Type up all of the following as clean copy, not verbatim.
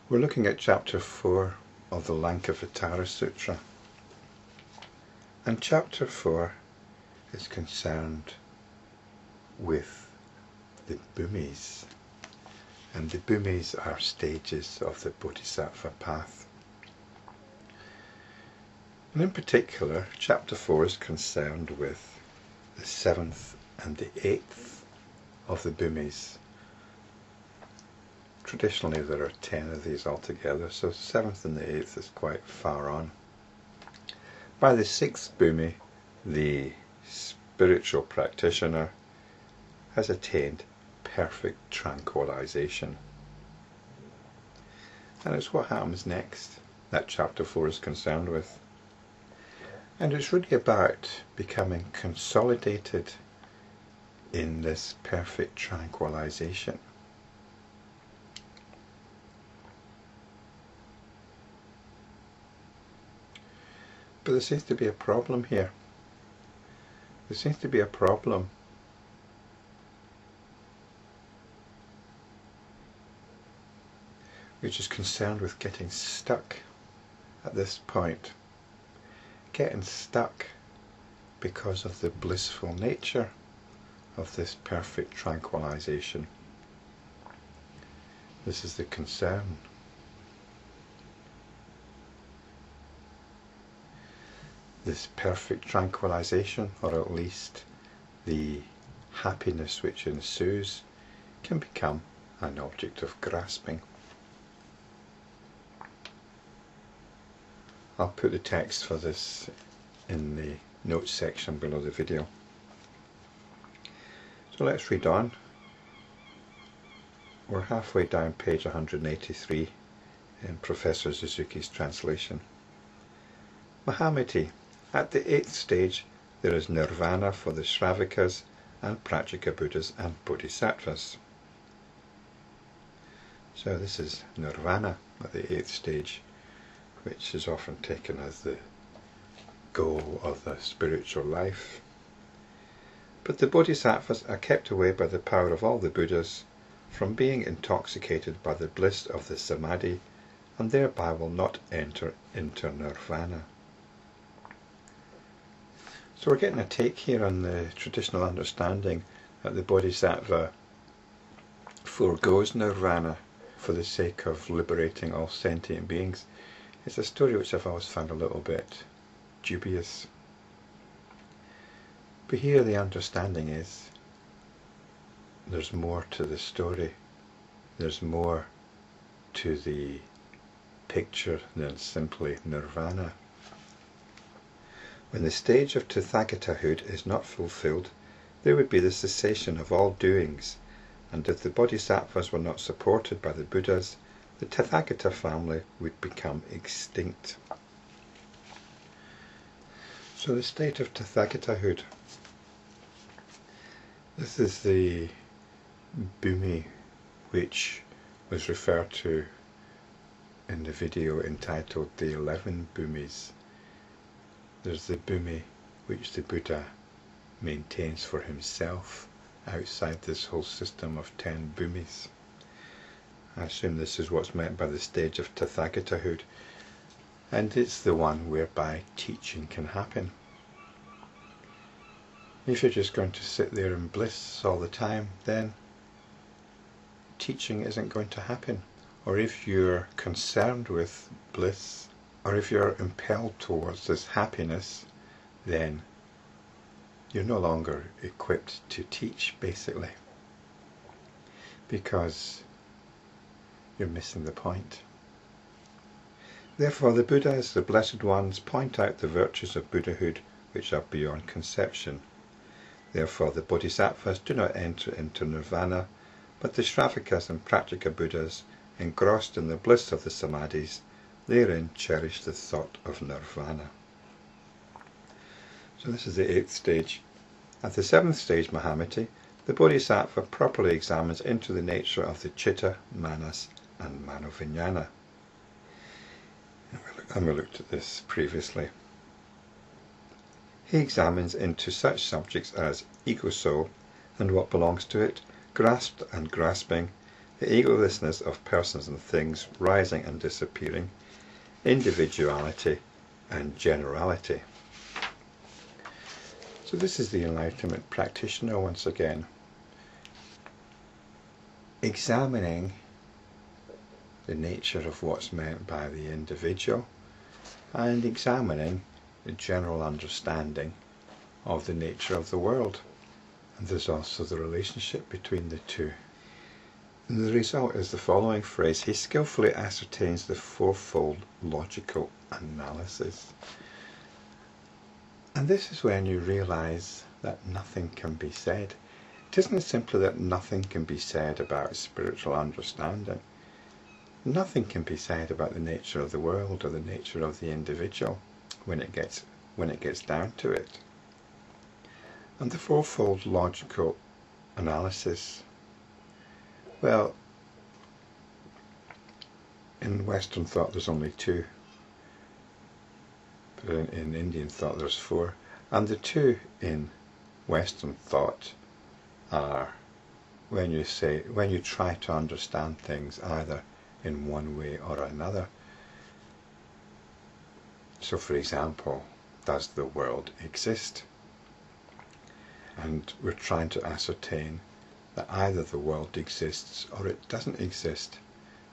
We're looking at chapter 4 of the Lankavatara Sutra, and chapter 4 is concerned with the bhumis, and the bhumis are stages of the Bodhisattva path. And in particular, chapter 4 is concerned with the 7th and the 8th of the bhumis. Traditionally there are 10 of these altogether, so 7th and the 8th is quite far on. By the 6th bhumi, the spiritual practitioner has attained perfect tranquilization. And it's what happens next that chapter 4 is concerned with. And it's really about becoming consolidated in this perfect tranquilization. But there seems to be a problem here. There seems to be a problem. Which is concerned with getting stuck at this point. Getting stuck because of the blissful nature of this perfect tranquilization. This is the concern. This perfect tranquilization, or at least the happiness which ensues, can become an object of grasping. I'll put the text for this in the notes section below the video. So let's read on. We're halfway down page 183 in Professor Suzuki's translation. Mahamati. At the 8th stage, there is Nirvana for the Sravakas and Pratyekabuddhas and Bodhisattvas. So this is Nirvana at the 8th stage, which is often taken as the goal of the spiritual life. But the Bodhisattvas are kept away by the power of all the Buddhas from being intoxicated by the bliss of the Samadhi, and thereby will not enter into Nirvana. So we're getting a take here on the traditional understanding that the Bodhisattva foregoes Nirvana for the sake of liberating all sentient beings. It's a story which I've always found a little bit dubious. But here the understanding is there's more to the story. There's more to the picture than simply Nirvana. When the stage of Tathagatahood is not fulfilled, there would be the cessation of all doings, and if the Bodhisattvas were not supported by the Buddhas, the Tathagata-family would become extinct. So the state of Tathagatahood. This is the bhumi which was referred to in the video entitled The 11 Bhumis. There's the bhumi which the Buddha maintains for himself outside this whole system of 10 bhumis. I assume this is what's meant by the stage of Tathagatahood, and it's the one whereby teaching can happen. If you're just going to sit there in bliss all the time, then teaching isn't going to happen. Or if you're concerned with bliss, or if you're impelled towards this happiness, then you're no longer equipped to teach, basically, because you're missing the point. Therefore the Buddhas, the Blessed Ones, point out the virtues of Buddhahood which are beyond conception. Therefore the Bodhisattvas do not enter into Nirvana, but the Sravakas and Pratyekabuddhas, engrossed in the bliss of the Samadhis, therein cherish the thought of Nirvana. So this is the 8th stage. At the 7th stage, Mahamati, the Bodhisattva properly examines into the nature of the Citta, Manas and Manovijnana. And we looked at this previously. He examines into such subjects as ego soul and what belongs to it, grasped and grasping, the egolessness of persons and things rising and disappearing, individuality and generality. So this is the enlightenment practitioner once again, examining the nature of what's meant by the individual and examining the general understanding of the nature of the world. And there's also the relationship between the two. And the result is the following phrase: he skillfully ascertains the fourfold logical analysis. And this is when you realize that nothing can be said. It isn't simply that nothing can be said about spiritual understanding. Nothing can be said about the nature of the world or the nature of the individual when it gets down to it. And the fourfold logical analysis, well, in Western thought there's only two, but in Indian thought there's four. And the two in Western thought are when you try to understand things either in one way or another. So for example, does the world exist? And we're trying to ascertain that either the world exists or it doesn't exist.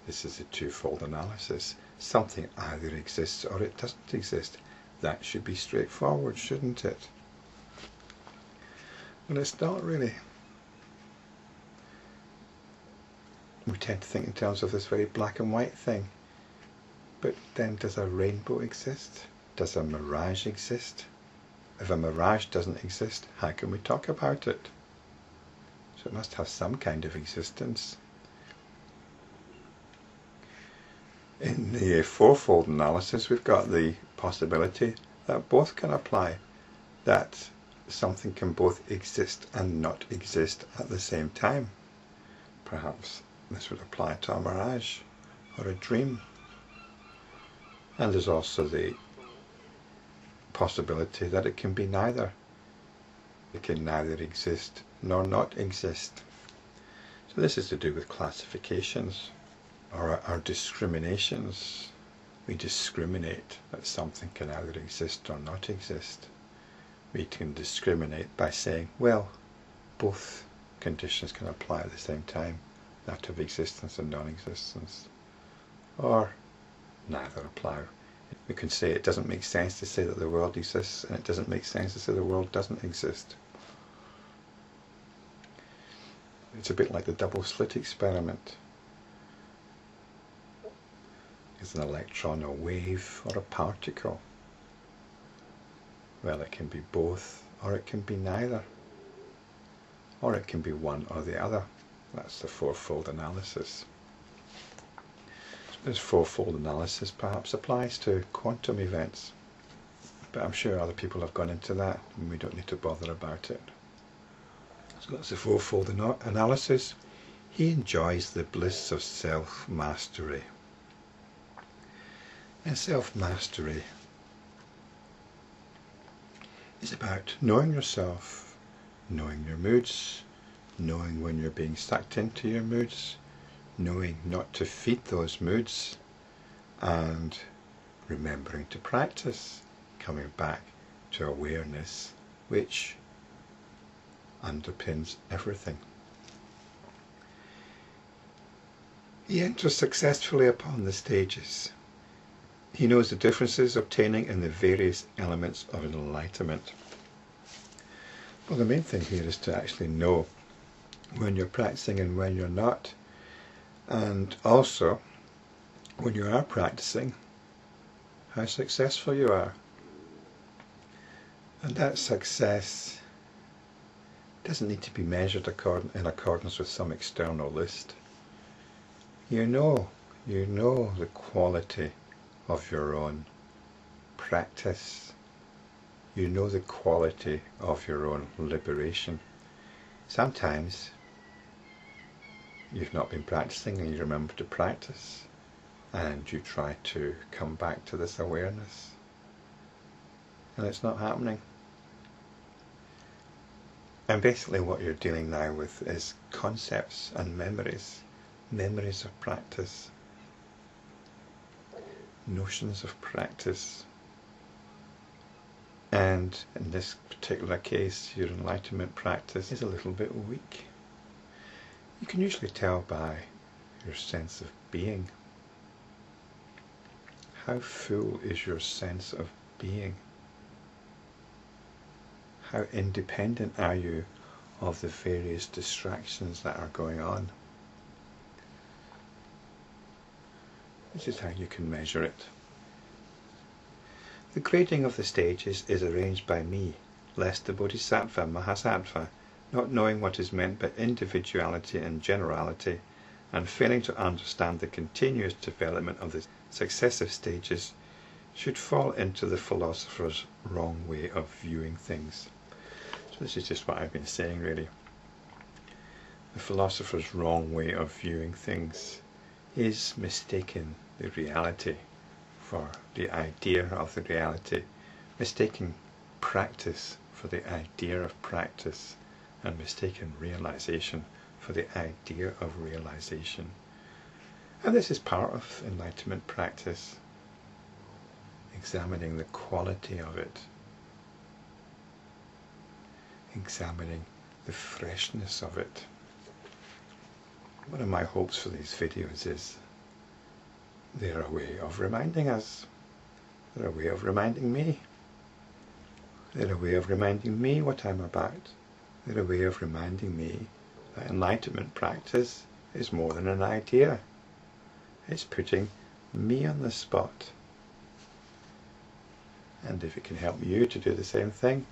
This is a twofold analysis. Something either exists or it doesn't exist. That should be straightforward, shouldn't it? But it's not really. We tend to think in terms of this very black and white thing. But then, does a rainbow exist? Does a mirage exist? If a mirage doesn't exist, how can we talk about it? So it must have some kind of existence. In the fourfold analysis, we've got the possibility that both can apply, that something can both exist and not exist at the same time. Perhaps this would apply to a mirage or a dream. And there's also the possibility that it can be neither. It can neither exist nor not exist. So this is to do with classifications or our discriminations. We discriminate that something can either exist or not exist. We can discriminate by saying, well, both conditions can apply at the same time, that of existence and non-existence, or neither apply. We can say it doesn't make sense to say that the world exists, and it doesn't make sense to say the world doesn't exist. It's a bit like the double slit experiment. Is an electron a wave or a particle? Well, it can be both, or it can be neither, or it can be one or the other. That's the fourfold analysis. This fourfold analysis perhaps applies to quantum events, but I'm sure other people have gone into that and we don't need to bother about it. So that's the fourfold analysis. He enjoys the bliss of self-mastery. And self-mastery is about knowing yourself, knowing your moods, knowing when you're being sucked into your moods, knowing not to feed those moods, and remembering to practice, coming back to awareness, which underpins everything. He enters successfully upon the stages. He knows the differences obtaining in the various elements of enlightenment. Well, the main thing here is to actually know when you're practicing and when you're not. And also, when you are practicing, how successful you are. And that success doesn't need to be measured in accordance with some external list. You know the quality of your own practice. You know the quality of your own liberation. Sometimes you've not been practicing and you remember to practice and you try to come back to this awareness and it's not happening. And basically what you're dealing now with is concepts and memories, memories of practice, notions of practice, and in this particular case your enlightenment practice is a little bit weak. You can usually tell by your sense of being. How full is your sense of being? How independent are you of the various distractions that are going on? This is how you can measure it. The grading of the stages is arranged by me, lest the Bodhisattva Mahasattva, not knowing what is meant by individuality and generality, and failing to understand the continuous development of the successive stages, should fall into the philosopher's wrong way of viewing things. So this is just what I've been saying, really. The philosopher's wrong way of viewing things is mistaking the reality for the idea of the reality, mistaking practice for the idea of practice, and mistaking realization for the idea of realization. And this is part of enlightenment practice, examining the quality of it, examining the freshness of it. One of my hopes for these videos is they're a way of reminding us, they're a way of reminding me, they're a way of reminding me what I'm about, they're a way of reminding me that enlightenment practice is more than an idea. It's putting me on the spot. And if it can help you to do the same thing,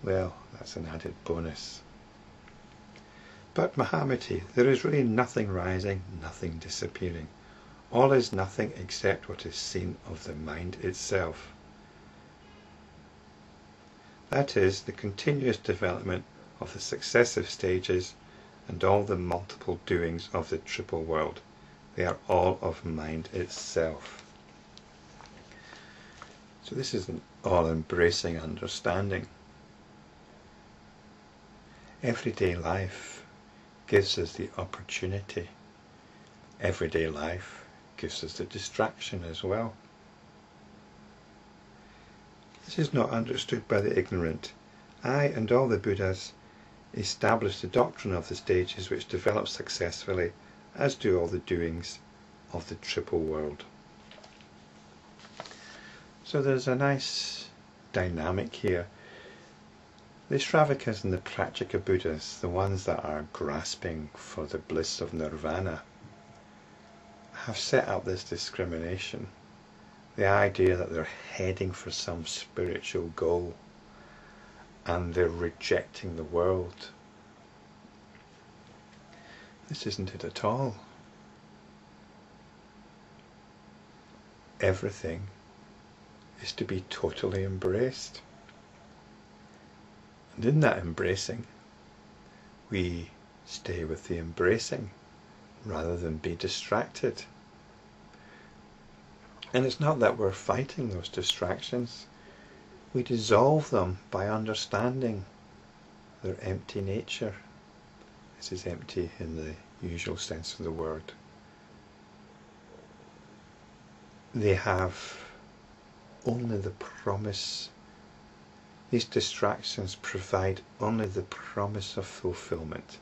well, that's an added bonus. But Mahamati, there is really nothing rising, nothing disappearing. All is nothing except what is seen of the mind itself. That is, the continuous development of the successive stages and all the multiple doings of the triple world. They are all of mind itself. So this is an all-embracing understanding. Everyday life gives us the opportunity. Everyday life gives us the distraction as well. This is not understood by the ignorant. I and all the Buddhas establish the doctrine of the stages which develop successfully, as do all the doings of the triple world. So there's a nice dynamic here. The Sravakas and the Pratyekabuddhas, the ones that are grasping for the bliss of Nirvana, have set up this discrimination. The idea that they're heading for some spiritual goal and they're rejecting the world. This isn't it at all. Everything is to be totally embraced. And in that embracing, we stay with the embracing rather than be distracted. And it's not that we're fighting those distractions. We dissolve them by understanding their empty nature. This is empty in the usual sense of the word. They have only the promise. These distractions provide only the promise of fulfillment.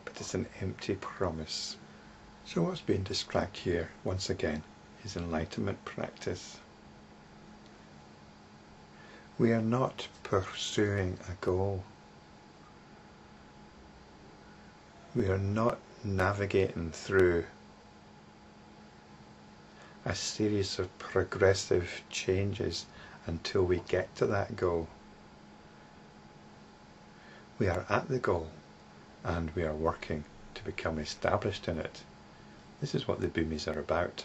But it's an empty promise. So what's being described here, once again, is enlightenment practice. We are not pursuing a goal. We are not navigating through a series of progressive changes until we get to that goal. We are at the goal and we are working to become established in it. This is what the bhumis are about.